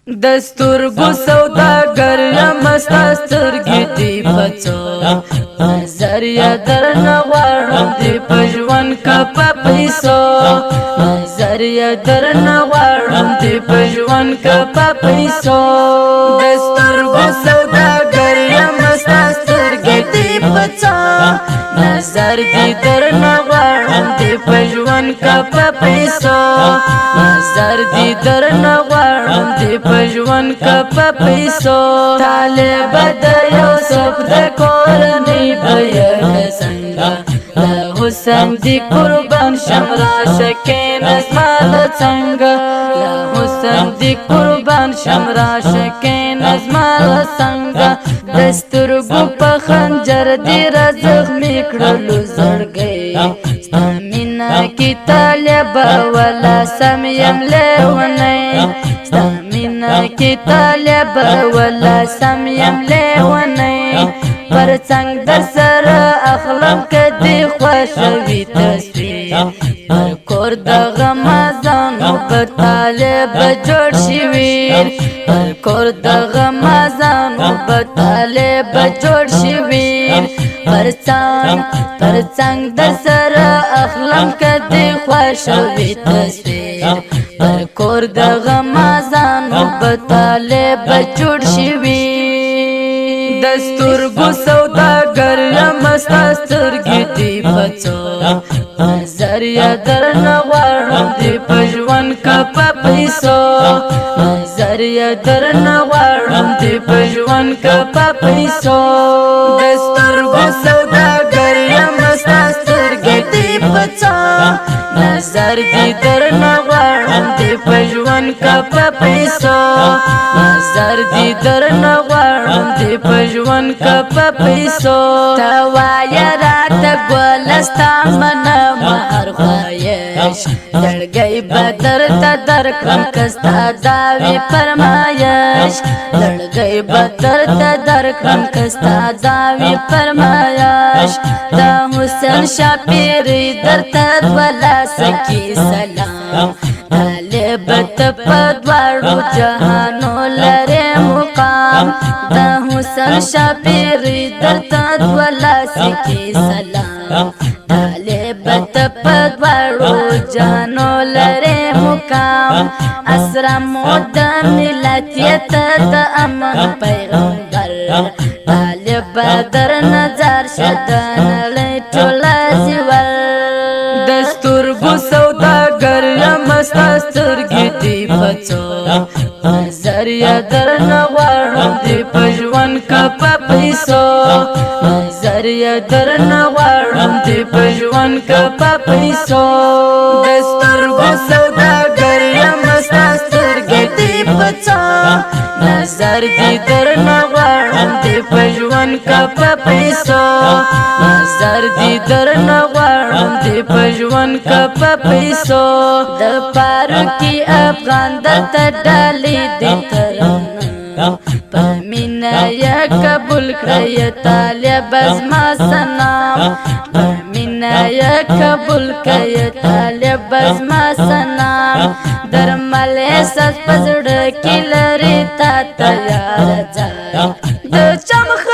دستورگو سوداگر یم ستا سترگی دی پڅو نظر یا در نغواړم دی پژوند کا پیسو نظر یا در نغواړم دی پژوند کا پیسو دستورگو سوداگر یم ستا سترگی دی پڅو نظر دی در نغواړم دی پژوند کا پیسو نظر دی در نغواړم دی پژوند کا پیسو طالب د یوسف د کورنۍ بیان څنګه له حسن دی قربان شمرا شکین ازمال څنګه له حسن دی قربان شمرا شکین ازمال څنګه دستورګو په خنجر دی رزق میکړلو زړګي ستامینا کی طالب ولا سم یم لیونی ستامینا کی طالب ولا سم یم لیونی پر څنګ در سره اخلم کدی خوشوي تصویر پر کور د غمازانو په طالب جوړ شویر پر کور د غمازانو په طالب جوړ شویر پر څنګ در سره اخلم کدی خوشوي تصویر پر کور د غمازانو په طالب جوړ شویر دستورگو سوداگر یم ستا سترگی دی پڅو نظر یا در نغواړم دی پژوند کا پیسو نظر یا در نغواړم دی پژوند کا پیسو دستورگو سوداگر یم ستا سترگی دی پڅو نظر دی در نغواړم دی پژوند کا پیسو نظر دی در نغواړم دی پژوند کا پیسو تا وای رات ګلستا من مہر خوایش لړګي بدر ته درکړم کستا داوی فرمایش لړګي بدر ته درکړم کستا داوی فرمایش دا حسین شاپیری درته ولا سکی سلام طالب ته پدوارو جهانو لره مقام دا حسین شاپیری درته ولا سکی سلام طالب ته پدوارو جهانو لره مقام اسرا مود ملت ته امن پیغمبر طالب در نظر شدن ټولا زیور دستورګو سوداگر یم ستا سترګې دی پڅو نظر یا در نغواړم دی پژوند کا پیسو نظر یا در نغواړم دی پژوند کا پیسو دستورګو سوداگر یم ستا سترګې دی پڅو نظر دی در نغواړم دی پژوند کا پیسو نظر دی در نغواړم دی پژوند کا پیسو د پاروکی افغان درته ډالې دی ترانه پمینا یا قبول کړی طالب ازما سنام پمینا یا قبول کړی طالب ازما سنام درمل احساس پزړه کې لري تا تیار ځای د چمخ